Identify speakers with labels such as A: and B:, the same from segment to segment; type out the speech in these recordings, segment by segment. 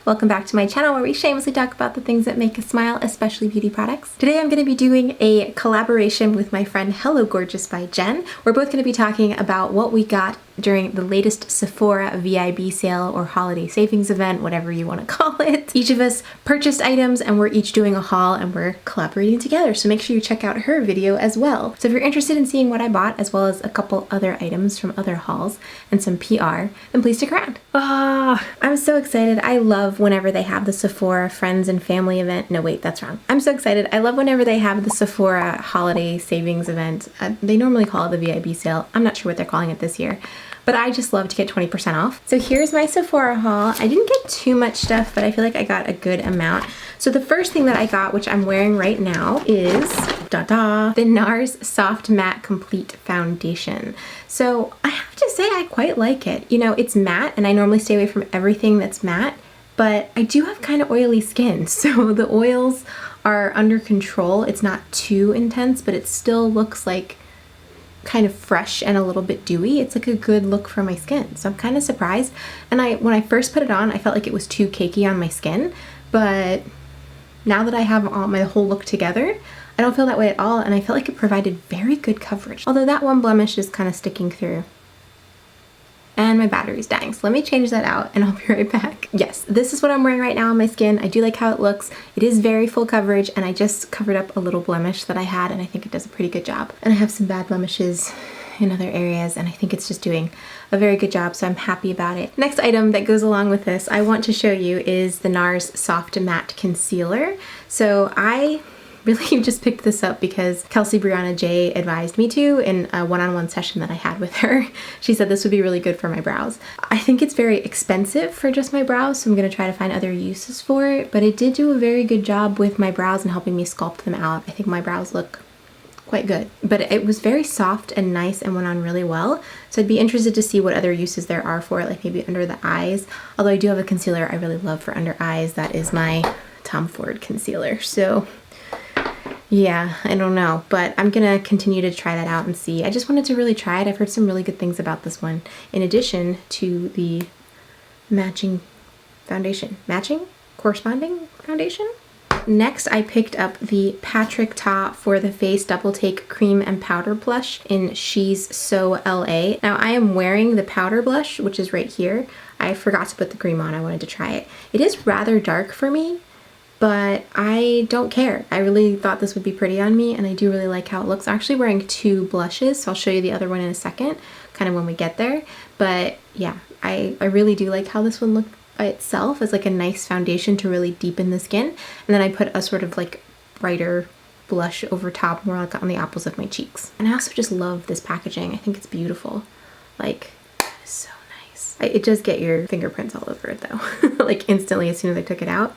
A: Welcome back to my channel where we shamelessly talk about the things that make us smile, especially beauty products. Today I'm going to be doing a collaboration with my friend Hello Gorgeous by Jenn. We're both going to be talking about what we got during the latest Sephora VIB sale or holiday savings event, whatever you want to call it. Each of us purchased items and we're each doing a haul and we're collaborating together, so make sure you check out her video as well. So if you're interested in seeing what I bought as well as a couple other items from other hauls and some PR, then please stick around. I'm so excited. I love whenever they have the Sephora friends and family event. No, wait, that's wrong. I'm so excited. I love whenever they have the Sephora holiday savings event. They normally call it the VIB sale. I'm not sure what they're calling it this year, but I just love to get 20% off. So here's my Sephora haul. I didn't get too much stuff, but I feel like I got a good amount. So the first thing that I got, which I'm wearing right now, is the Nars Soft Matte Complete Foundation. So I have to say I quite like it. You know, it's matte and I normally stay away from everything that's matte, but I do have kind of oily skin. So the oils are under control. It's not too intense, but it still looks like kind of fresh and a little bit dewy. It's like a good look for my skin. So I'm kind of surprised. And when I first put it on, I felt like it was too cakey on my skin, but now that I have all my whole look together, I don't feel that way at all, and I felt like it provided very good coverage. Although that one blemish is kind of sticking through. And my battery's dying, so let me change that out and I'll be right back. Yes, this is what I'm wearing right now on my skin. I do like how it looks. It is very full coverage, and I just covered up a little blemish that I had, and I think it does a pretty good job. And I have some bad blemishes in other areas, and I think it's just doing a very good job, so I'm happy about it. Next item that goes along with this I want to show you is the Nars Soft Matte Concealer. So I really just picked this up because Kelsey Brianna J advised me to in a one-on-one session that I had with her. She said this would be really good for my brows. I think it's very expensive for just my brows, so I'm going to try to find other uses for it, but it did do a very good job with my brows and helping me sculpt them out. I think my brows look quite good, but it was very soft and nice and went on really well. So I'd be interested to see what other uses there are for it, like maybe under the eyes. Although I do have a concealer I really love for under eyes. That is my Tom Ford concealer. So yeah, I don't know, but I'm gonna continue to try that out and see. I just wanted to really try it. I've heard some really good things about this one, in addition to the matching foundation. Corresponding foundation? Next, I picked up the Patrick Ta For The Face Double Take Cream and Powder Blush in She's So LA. Now, I am wearing the powder blush, which is right here. I forgot to put the cream on. I wanted to try it. It is rather dark for me, but I don't care. I really thought this would be pretty on me, and I do really like how it looks. I'm actually wearing two blushes, so I'll show you the other one in a second, kind of when we get there. But yeah, I really do like how this one looked by itself as like a nice foundation to really deepen the skin. And then I put a sort of like brighter blush over top, more like on the apples of my cheeks. And I also just love this packaging. I think it's beautiful. Like, it's so nice. It does get your fingerprints all over it though. Like instantly as soon as I took it out.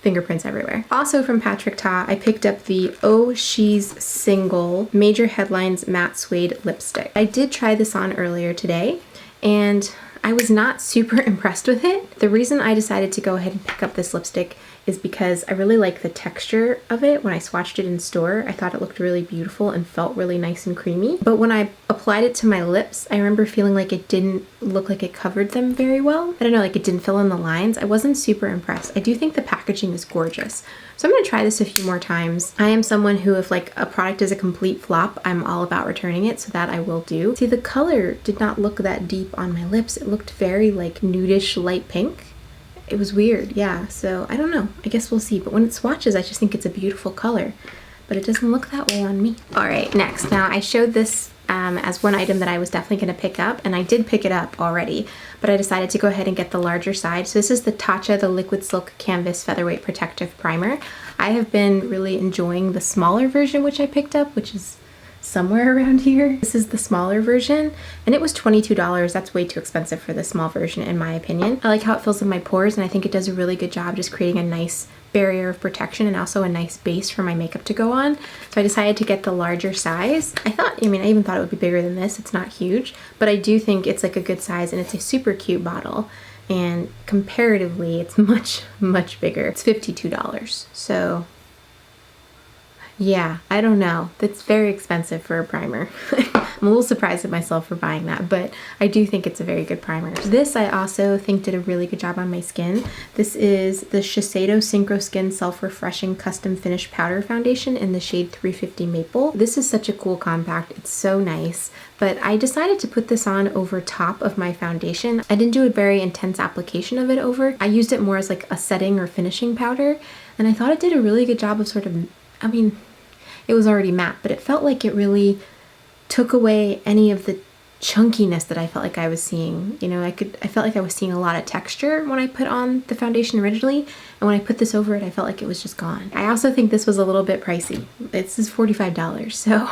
A: Fingerprints everywhere. Also from Patrick Ta, I picked up the Oh She's Single Major Headlines Matte Suede Lipstick. I did try this on earlier today, and I was not super impressed with it. The reason I decided to go ahead and pick up this lipstick is because I really like the texture of it. When I swatched it in store, I thought it looked really beautiful and felt really nice and creamy. But when I applied it to my lips, I remember feeling like it didn't look like it covered them very well. I don't know, like it didn't fill in the lines. I wasn't super impressed. I do think the packaging is gorgeous. So I'm gonna try this a few more times. I am someone who, if like a product is a complete flop, I'm all about returning it, so that I will do. See, the color did not look that deep on my lips. It looked very like nudish light pink. It was weird, yeah, so I don't know. I guess we'll see, but when it swatches, I just think it's a beautiful color, but it doesn't look that way on me. All right, next. Now, I showed this as one item that I was definitely gonna pick up, and I did pick it up already, but I decided to go ahead and get the larger size. So this is the Tatcha, the Liquid Silk Canvas Featherweight Protective Primer. I have been really enjoying the smaller version, which I picked up, which is somewhere around here. This is the smaller version, and it was $22. That's way too expensive for the small version in my opinion. I like how it fills in my pores, and I think it does a really good job just creating a nice barrier of protection and also a nice base for my makeup to go on. So I decided to get the larger size. I even thought it would be bigger than this. It's not huge, but I do think it's like a good size, and it's a super cute bottle. And comparatively, it's much, much bigger. It's $52. So Yeah, I don't know. That's very expensive for a primer. I'm a little surprised at myself for buying that, but I do think it's a very good primer. This I also think did a really good job on my skin. This is the Shiseido Synchro Skin Self-Refreshing Custom Finish Powder Foundation in the shade 350 Maple. This is such a cool compact. It's so nice, but I decided to put this on over top of my foundation. I didn't do a very intense application of it over. I used it more as like a setting or finishing powder, and I thought it did a really good job of sort of, I mean, it was already matte, but it felt like it really took away any of the chunkiness that I felt like I was seeing. You know, I felt like I was seeing a lot of texture when I put on the foundation originally, and when I put this over it, I felt like it was just gone. I also think this was a little bit pricey. This is $45, so,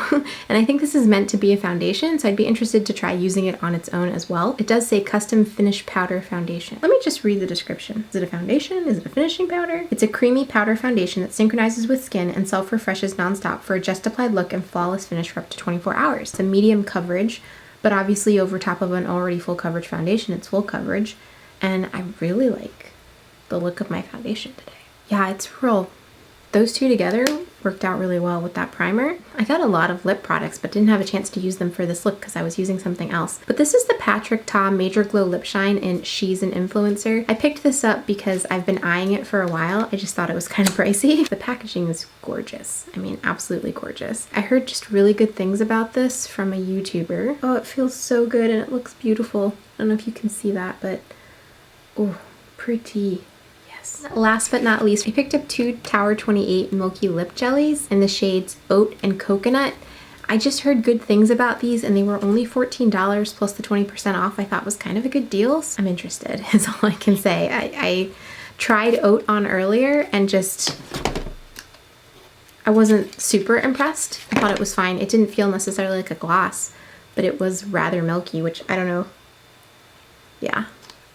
A: and I think this is meant to be a foundation, so I'd be interested to try using it on its own as well. It does say Custom Finish Powder Foundation. Let me just read the description. Is it a foundation? Is it a finishing powder? It's a creamy powder foundation that synchronizes with skin and self-refreshes nonstop for a just applied look and flawless finish for up to 24 hours. It's a medium coverage, but obviously over top of an already full coverage foundation, it's full coverage. And I really like the look of my foundation today. Yeah, it's real. Those two together worked out really well with that primer. I got a lot of lip products, but didn't have a chance to use them for this look because I was using something else. But this is the Patrick Ta Major Glow Lip Shine in She's an Influencer. I picked this up because I've been eyeing it for a while. I just thought it was kind of pricey. The packaging is gorgeous. I mean, absolutely gorgeous. I heard just really good things about this from a YouTuber. Oh, it feels so good and it looks beautiful. I don't know if you can see that, but oh, pretty. Last but not least, I picked up two Tower 28 Milky Lip Jellies in the shades Oat and Coconut. I just heard good things about these and they were only $14 plus the 20% off. I thought was kind of a good deal. So I'm interested, is all I can say. I tried Oat on earlier and just, I wasn't super impressed. I thought it was fine. It didn't feel necessarily like a gloss, but it was rather milky, which I don't know. Yeah.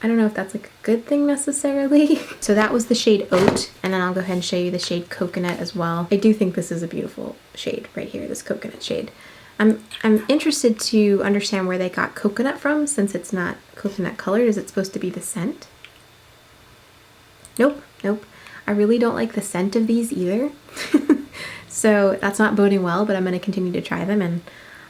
A: I don't know if that's like a good thing necessarily. So that was the shade Oat, and then I'll go ahead and show you the shade Coconut as well. I do think this is a beautiful shade right here, this coconut shade. I'm interested to understand where they got coconut from, since it's not coconut colored. Is it supposed to be the scent? Nope, nope. I really don't like the scent of these either. So that's not boding well, but I'm going to continue to try them and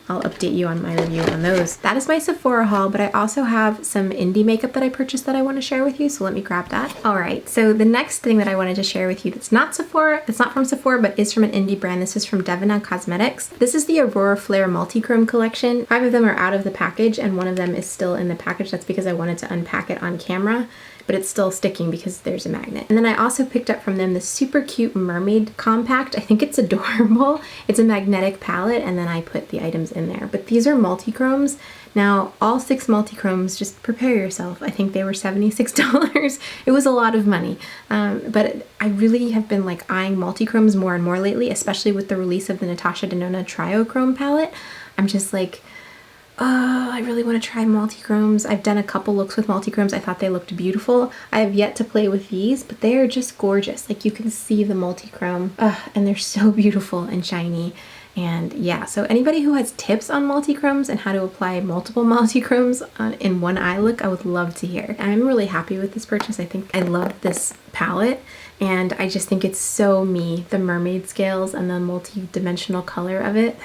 A: I'll update you on my review on those. That is my Sephora haul, but I also have some indie makeup that I purchased that I want to share with you, so let me grab that. All right, so the next thing that I wanted to share with you that's not Sephora, it's not from Sephora, but is from an indie brand. This is from Devon Cosmetics. This is the Aurora Flare Multichrome collection. 5 of them are out of the package and 1 of them is still in the package. That's because I wanted to unpack it on camera, but it's still sticking because there's a magnet. And then I also picked up from them this super cute mermaid compact. I think it's adorable. It's a magnetic palette and then I put the items in there. But these are multi-chromes. Now, all 6 multi-chromes, just prepare yourself. I think they were $76. It was a lot of money. But I really have been like eyeing multi-chromes more and more lately, especially with the release of the Natasha Denona Trio-Chrome palette. I'm just like, oh, I really want to try multi-chromes. I've done a couple looks with multi-chromes. I thought they looked beautiful. I have yet to play with these, but they are just gorgeous. Like you can see the multi-chrome, and they're so beautiful and shiny. And yeah, so anybody who has tips on multi-chromes and how to apply multiple multi-chromes in one eye look, I would love to hear. I'm really happy with this purchase. I think I love this palette and I just think it's so me. The mermaid scales and the multi-dimensional color of it.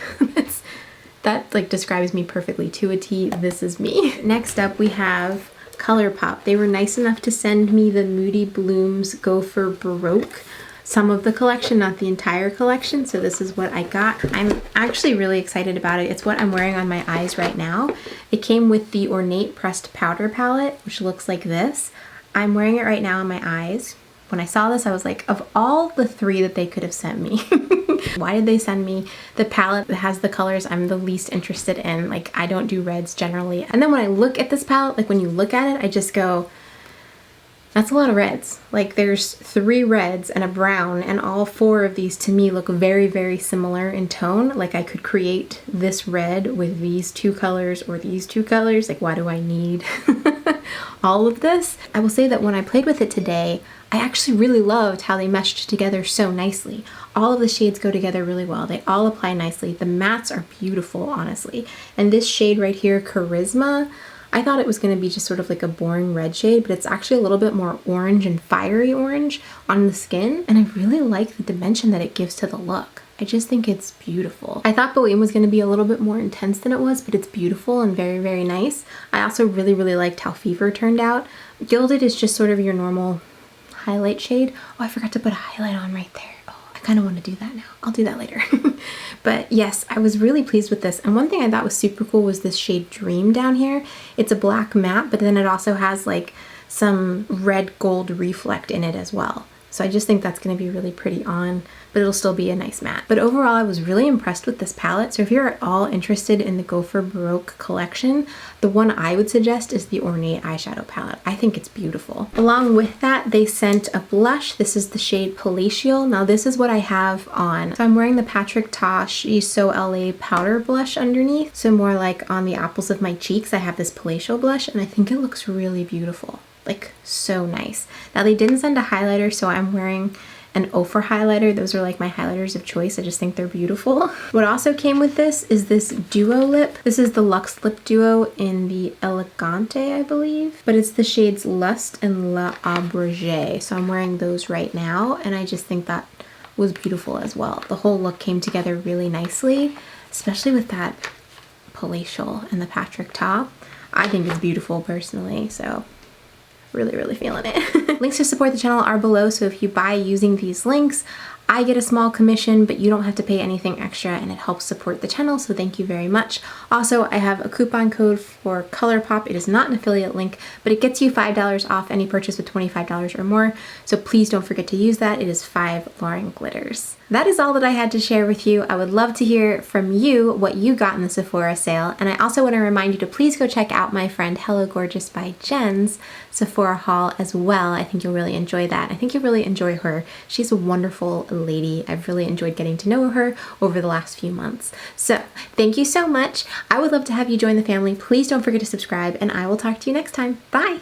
A: That like describes me perfectly to a T. This is me. Next up we have ColourPop. They were nice enough to send me the Moody Blooms Gopher Baroque. Some of the collection, not the entire collection, so this is what I got. I'm actually really excited about it. It's what I'm wearing on my eyes right now. It came with the Ornate Pressed Powder Palette, which looks like this. I'm wearing it right now on my eyes. When I saw this, I was like, of all the 3 that they could have sent me, why did they send me the palette that has the colors I'm the least interested in? Like, I don't do reds generally. And then when I look at this palette, like when you look at it, I just go, that's a lot of reds. Like there's 3 reds and a brown, and all 4 of these to me look very, very similar in tone. Like I could create this red with these 2 colors or these 2 colors. Like why do I need all of this? I will say that when I played with it today, I actually really loved how they meshed together so nicely. All of the shades go together really well. They all apply nicely. The mattes are beautiful, honestly. And this shade right here, Charisma, I thought it was going to be just sort of like a boring red shade, but it's actually a little bit more orange and fiery orange on the skin. And I really like the dimension that it gives to the look. I just think it's beautiful. I thought Bohème was going to be a little bit more intense than it was, but it's beautiful and very, very nice. I also really, really liked how Fever turned out. Gilded is just sort of your normal highlight shade. Oh, I forgot to put a highlight on right there. Oh, I kind of want to do that now. I'll do that later. But yes, I was really pleased with this. And one thing I thought was super cool was this shade Dream down here. It's a black matte, but then it also has like some red gold reflect in it as well. So I just think that's going to be really pretty on, but it'll still be a nice matte. But overall, I was really impressed with this palette. So if you're at all interested in the Go for Baroque collection, the one I would suggest is the Ornate eyeshadow palette. I think it's beautiful. Along with that, they sent a blush. This is the shade Palatial. Now this is what I have on. So I'm wearing the Patrick Ta So LA powder blush underneath. So more like on the apples of my cheeks, I have this Palatial blush, and I think it looks really beautiful. Like so nice. Now they didn't send a highlighter, so I'm wearing an Ofra highlighter. Those are like my highlighters of choice. I just think they're beautiful. What also came with this is this duo lip. This is the Luxe Lip Duo in the Elegante, I believe, but it's the shades Lust and La Abrégé. So I'm wearing those right now, and I just think that was beautiful as well. The whole look came together really nicely, especially with that Palatial and the Patrick Ta. I think it's beautiful personally, so really, really feeling it. Links to support the channel are below, so if you buy using these links, I get a small commission, but you don't have to pay anything extra, and it helps support the channel, so thank you very much. Also, I have a coupon code for ColourPop. It is not an affiliate link, but it gets you $5 off any purchase with $25 or more, so please don't forget to use that. It is 5 Lauren glitters. That is all that I had to share with you. I would love to hear from you what you got in the Sephora sale, and I also want to remind you to please go check out my friend Hello Gorgeous by Jenn's Sephora haul as well. I think you'll really enjoy that. I think you'll really enjoy her. She's a wonderful lady. I've really enjoyed getting to know her over the last few months. So thank you so much. I would love to have you join the family. Please don't forget to subscribe, and I will talk to you next time. Bye!